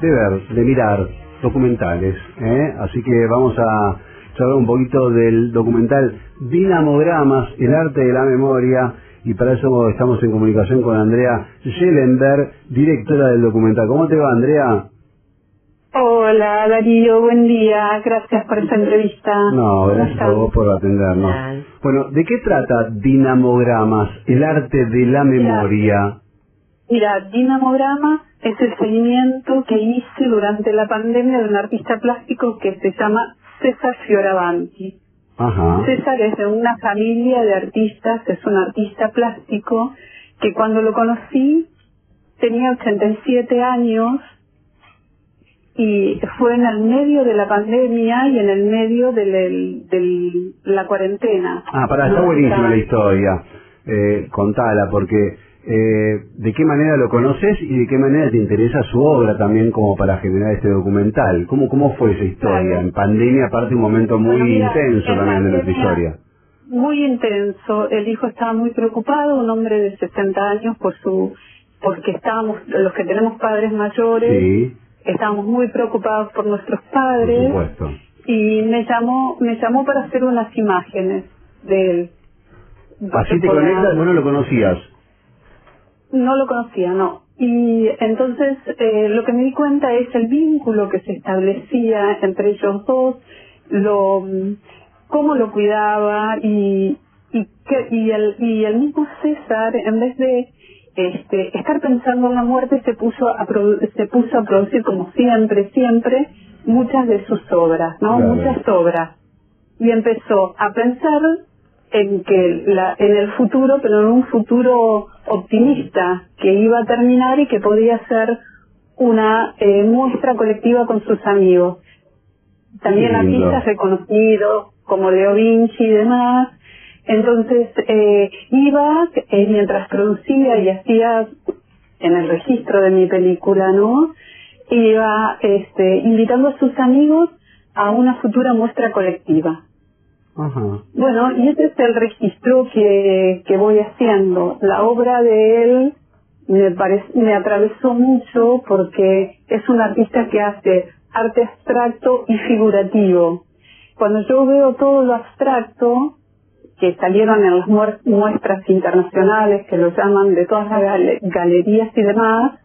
de mirar documentales, así que vamos a charlar un poquito del documental Dinamogramas, el arte de la memoria, y para eso estamos en comunicación con Andrea Schellenberg, directora del documental. ¿Cómo te va, Andrea? Hola, Darío, buen día. Gracias por esta entrevista. No, gracias a vos por atendernos. Bueno, ¿de qué trata Dinamogramas, el arte de la memoria? Mira, Dinamogramas es el seguimiento que hice durante la pandemia de un artista plástico que se llama César Fioravanti. Ajá. César es de una familia de artistas, es un artista plástico que cuando lo conocí tenía 87 años y fue en el medio de la pandemia y en el medio de la cuarentena. Está buenísima la historia. Contala, porque ¿de qué manera lo conoces y de qué manera te interesa su obra también como para generar este documental? ¿Cómo fue esa historia? Claro. En pandemia, aparte un momento muy intenso también de nuestra historia. Muy intenso. El hijo estaba muy preocupado, un hombre de 60 años, porque estábamos, los que tenemos padres mayores, sí, estábamos muy preocupados por nuestros padres. Por supuesto. Y me llamó para hacer unas imágenes de él. Así te conectas, ¿vos no lo conocías? No lo conocía, no. Y entonces lo que me di cuenta es el vínculo que se establecía entre ellos dos, cómo lo cuidaba y el mismo César, en vez de estar pensando en la muerte, se puso a producir como siempre muchas de sus obras, ¿no? Claro. Muchas obras. Y empezó a pensar en el futuro, pero en un futuro optimista que iba a terminar y que podía ser una muestra colectiva con sus amigos. También artistas reconocidos como Leo Vinci y demás. Entonces iba, mientras producía y hacía en el registro de mi película, ¿no? Iba invitando a sus amigos a una futura muestra colectiva. Ajá. Bueno, y ese es el registro que voy haciendo. La obra de él me atravesó mucho porque es un artista que hace arte abstracto y figurativo. Cuando yo veo todo lo abstracto, que salieron en las muestras internacionales, que lo llaman de todas las galerías y demás,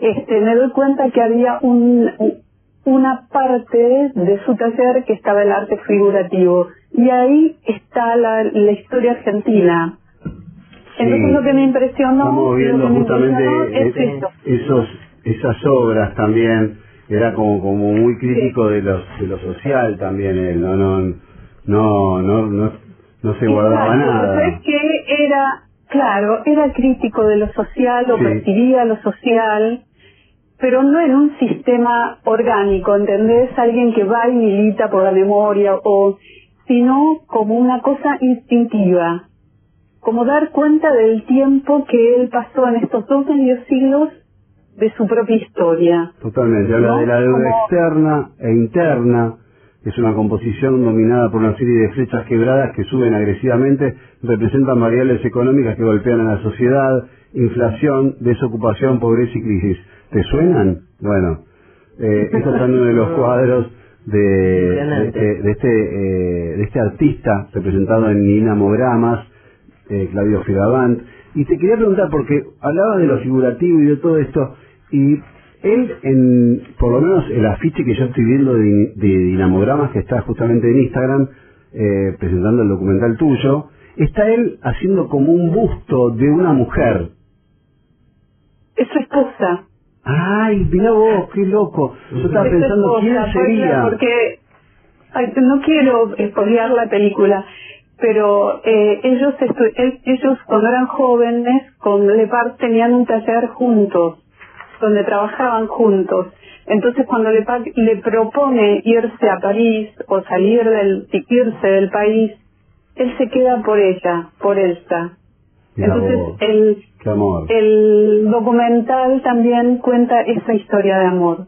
me doy cuenta que había una parte de su taller que estaba el arte figurativo, y ahí está la historia argentina. Entonces Sí. lo que me impresionó, estamos viendo justamente es esas obras también. Era como muy crítico de lo social también él, no se guardaba nada. Es que era crítico de lo social, o percibía lo social, pero no en un sistema orgánico, ¿entendés? Alguien que va y milita por la memoria, sino como una cosa instintiva, como dar cuenta del tiempo que él pasó en estos 2 medios siglos de su propia historia. Totalmente, habla de la deuda externa e interna. Es una composición dominada por una serie de flechas quebradas que suben agresivamente, representan variables económicas que golpean a la sociedad, inflación, desocupación, pobreza y crisis. ¿Te suenan? Bueno, estos son uno de los cuadros de este artista representado en Dinamogramas, Claudio Fioravanti. Y te quería preguntar, porque hablaba de lo figurativo y de todo esto, y él, por lo menos el afiche que yo estoy viendo de Dinamogramas, que está justamente en Instagram, presentando el documental tuyo, está él haciendo como un busto de una mujer. Es su esposa. Ay, mirá vos, qué loco. Yo estaba pensando quién sería. Porque no quiero spoilear la película, pero ellos cuando eran jóvenes con Lepar tenían un taller juntos, donde trabajaban juntos. Entonces cuando Lepar le propone irse a París o irse del país, él se queda por ella, por Elsa. Entonces el documental también cuenta esa historia de amor.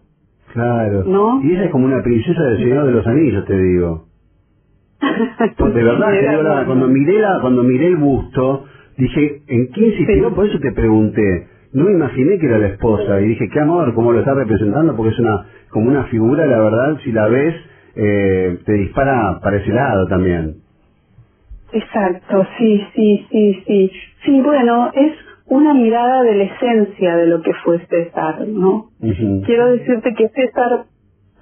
Claro. ¿No? Y ella es como una princesa del Señor de los Anillos, te digo. De verdad, te digo, cuando miré el busto, dije, ¿en qué inspiró? Por eso te pregunté. no me imaginé que era la esposa, y dije, qué amor, cómo lo está representando, porque es como una figura, la verdad, si la ves, te dispara para ese lado también. Exacto, sí. Sí, bueno, es una mirada de la esencia de lo que fue César, ¿no? Quiero decirte que César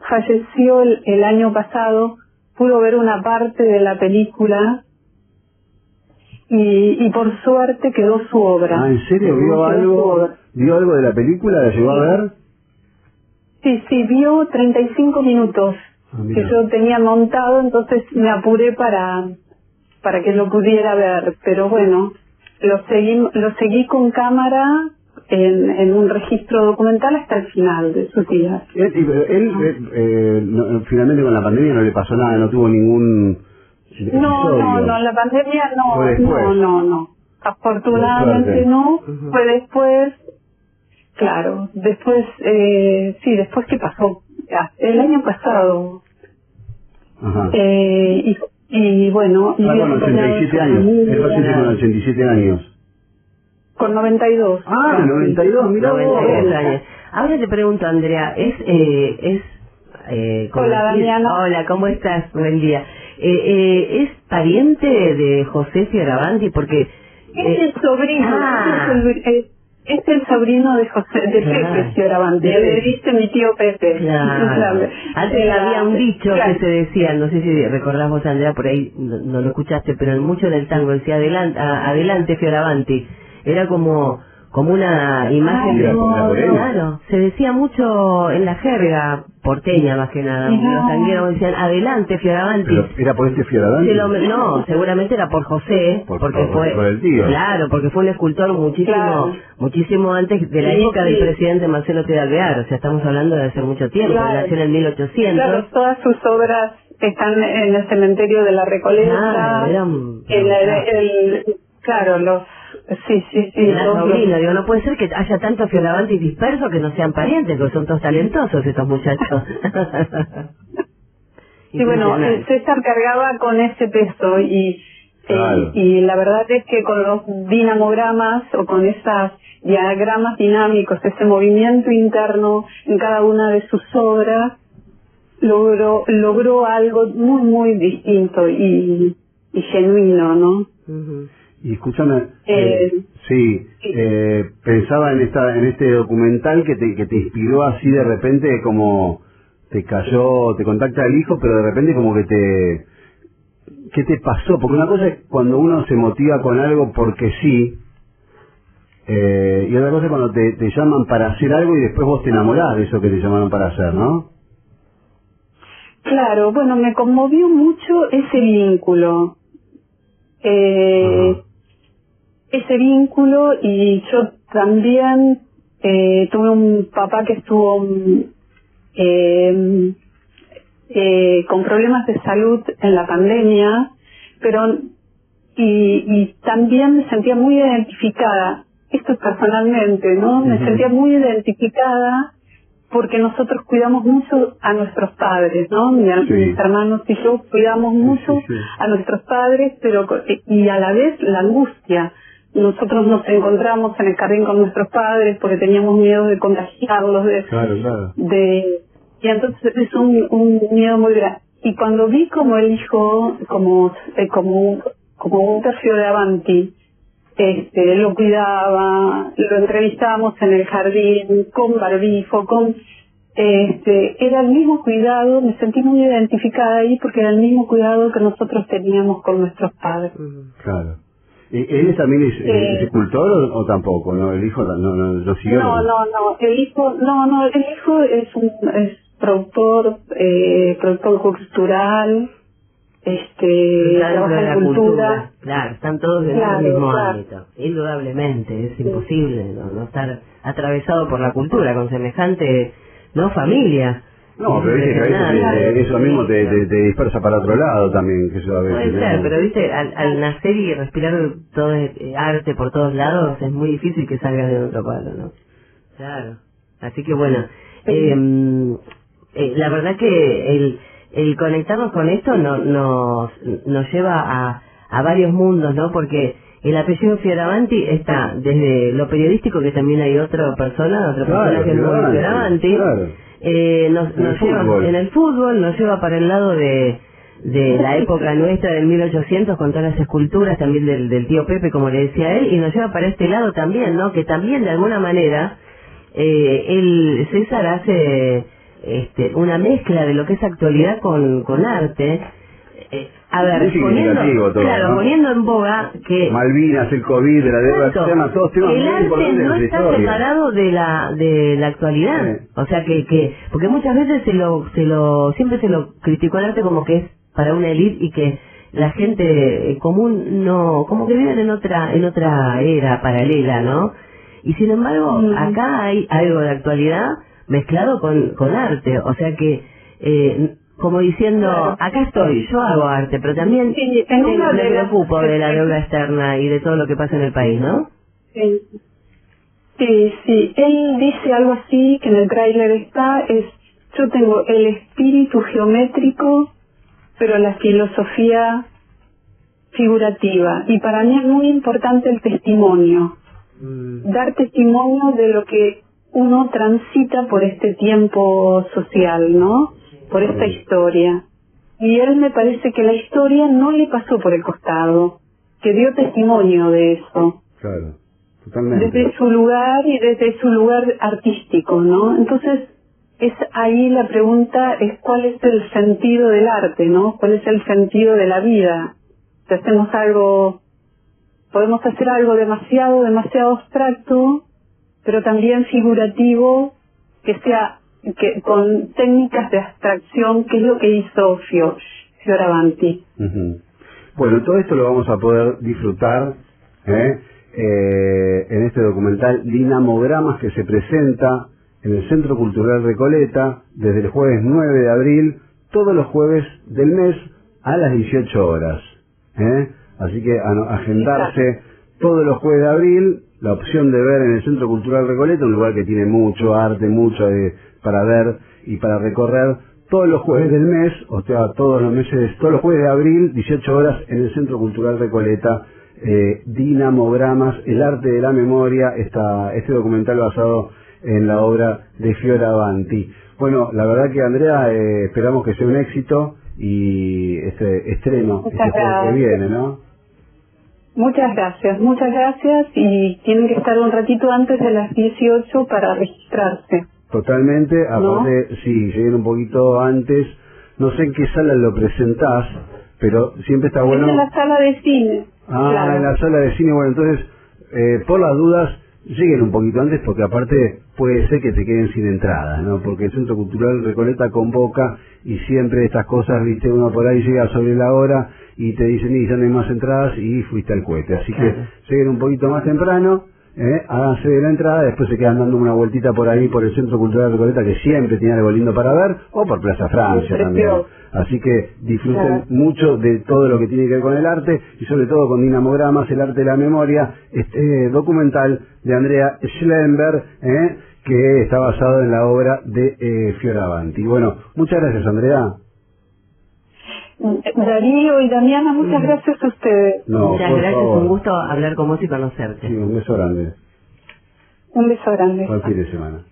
falleció el año pasado, pudo ver una parte de la película y por suerte quedó su obra. Ah, ¿en serio? ¿Vio algo de la película? ¿La llegó a ver? Sí, vio 35 minutos que yo tenía montado, entonces me apuré para que lo pudiera ver, pero bueno, lo seguí con cámara en un registro documental hasta el final de sus días. Él finalmente con la pandemia no le pasó nada, no tuvo ningún episodio. No, la pandemia no. Afortunadamente no, fue después, claro, después, después ¿qué pasó? El año pasado. Ajá. Y bueno... con 87 años, el paciente con 87 años. Con 92. Ah, 92, mira 92 años. Ahora te pregunto, Andrea, hola, Damiana. Hola, ¿cómo estás? Buen día. ¿Es pariente de José Fioravanti? Porque... Es el sobrino. Es el sobrino de Pepe Fioravanti. Le dice mi tío Pepe. Claro. Antes había un dicho que se decía, no sé si recordás vos, Andrea, por ahí no lo escuchaste, pero mucho del tango decía adelante Fioravanti. Era como una imagen claro, se decía mucho en la jerga porteña más que nada. Los tangueros decían adelante Fioravanti. ¿Pero era por este Fioravanti? No, seguramente era por José, porque fue por el tío. Claro, porque fue un escultor muchísimo antes de la época del presidente Marcelo T. de Alvear, o sea, estamos hablando de hace mucho tiempo, nació en el 1800. Claro, todas sus obras están en el cementerio de la Recoleta. Claro, los... Sí. La sobrina, digo, no puede ser que haya tantos Fioravanti dispersos que no sean parientes, porque son todos talentosos estos muchachos. Sí, bueno, César cargaba con ese peso y la verdad es que con los dinamogramas o con esos diagramas dinámicos, ese movimiento interno en cada una de sus obras, logró algo muy distinto y genuino, ¿no? Y escúchame, pensaba en este documental que te inspiró así de repente, como te contacta el hijo, pero de repente como que ¿qué te pasó? Porque una cosa es cuando uno se motiva con algo porque sí, y otra cosa es cuando te llaman para hacer algo y después vos te enamorás de eso que te llamaron para hacer, ¿no? Claro, bueno, me conmovió mucho ese vínculo. Ese vínculo, y yo también tuve un papá que estuvo con problemas de salud en la pandemia, pero y también me sentía muy identificada, esto personalmente, ¿no? Me sentía muy identificada porque nosotros cuidamos mucho a nuestros padres, ¿no? Mis hermanos y yo cuidamos mucho a nuestros padres, pero y a la vez la angustia. Nosotros nos encontramos en el jardín con nuestros padres porque teníamos miedo de contagiarlos, y entonces es un miedo muy grande. Y cuando vi como el hijo, como un Fioravanti, lo cuidaba, lo entrevistábamos en el jardín, con barbijo, era el mismo cuidado, me sentí muy identificada ahí porque era el mismo cuidado que nosotros teníamos con nuestros padres. Claro. ¿Él también es escultor o tampoco? ¿No? ¿El hijo no siguió? No, el hijo es productor cultural, trabaja en la cultura. Claro, están todos en el mismo ámbito. Indudablemente, es imposible no estar atravesado por la cultura con semejante familia. No, pero viste que a veces eso mismo te dispersa para otro lado también, que eso a veces. Puede ser, pero viste, al nacer y respirar todo arte por todos lados, es muy difícil que salga de otro palo, ¿no? Claro. Así que bueno, la verdad que el conectarnos con esto nos lleva a varios mundos, ¿no? Porque el apellido Fioravanti está desde lo periodístico, que también hay otra persona que no es Fioravanti, nos lleva en el fútbol, nos lleva para el lado de la época nuestra del 1800 con todas las esculturas también del tío Pepe, como le decía él, y nos lleva para este lado también, ¿no? Que también de alguna manera César hace una mezcla de lo que es actualidad con arte. A ver, poniendo en boga que Malvinas, el COVID, la deuda externa, todos temas el arte no está separado de la actualidad, o sea que porque muchas veces siempre se lo criticó al arte como que es para una élite y que la gente común no, como que viven en otra era paralela, ¿no? Y sin embargo acá hay algo de actualidad mezclado con arte, o sea que como diciendo, acá estoy, yo hago arte, pero también me preocupo de la deuda externa y de todo lo que pasa en el país, ¿no? Sí. Él dice algo así, que en el tráiler yo tengo el espíritu geométrico, pero la filosofía figurativa. Y para mí es muy importante el testimonio. Dar testimonio de lo que uno transita por este tiempo social, ¿no? Por esta historia. Y él me parece que la historia no le pasó por el costado, que dio testimonio de eso. Claro, totalmente. Desde su lugar y desde su lugar artístico, ¿no? Entonces, ahí la pregunta es cuál es el sentido del arte, ¿no? ¿Cuál es el sentido de la vida? Si podemos hacer algo demasiado abstracto, pero también figurativo, que con técnicas de abstracción, que es lo que hizo Fioravanti. Bueno, todo esto lo vamos a poder disfrutar en este documental Dinamogramas, que se presenta en el Centro Cultural Recoleta desde el jueves 9 de abril, todos los jueves del mes a las 18 horas. Así que agendarse todos los jueves de abril, la opción de ver en el Centro Cultural Recoleta, un lugar que tiene mucho arte, mucho para ver y para recorrer, todos los jueves del mes, o sea, todos los jueves de abril, 18 horas en el Centro Cultural Recoleta, Dinamogramas, el arte de la memoria, este documental basado en la obra de Fioravanti. Bueno, la verdad que Andrea, esperamos que sea un éxito y este estreno, este jueves que viene, ¿no? Muchas gracias, y tienen que estar un ratito antes de las 18 para registrarse. Totalmente, aparte, ¿no? Sí, lleguen un poquito antes, no sé en qué sala lo presentás, pero siempre está bueno... Es en la sala de cine. Claro. En la sala de cine, bueno, entonces, por las dudas, lleguen un poquito antes, porque aparte puede ser que te queden sin entrada, ¿no? Porque el Centro Cultural Recoleta convoca, y siempre estas cosas, viste, uno por ahí llega sobre la hora, y te dicen, y ya no hay más entradas, y fuiste al cohete. Así que lleguen un poquito más temprano, háganse de la entrada, después se quedan dando una vueltita por ahí, por el Centro Cultural Recoleta, que siempre tiene algo lindo para ver, o por Plaza Francia también. Así que disfruten mucho de todo lo que tiene que ver con el arte, y sobre todo con Dinamogramas, el arte de la memoria, este documental de Andrea Schlemberg, que está basado en la obra de Fioravanti. Bueno, muchas gracias, Andrea. Darío y Damiana, muchas gracias a ustedes. Muchas gracias, un gusto hablar con vos y conocerte. Sí, un beso grande. Un beso grande. Buen fin de semana.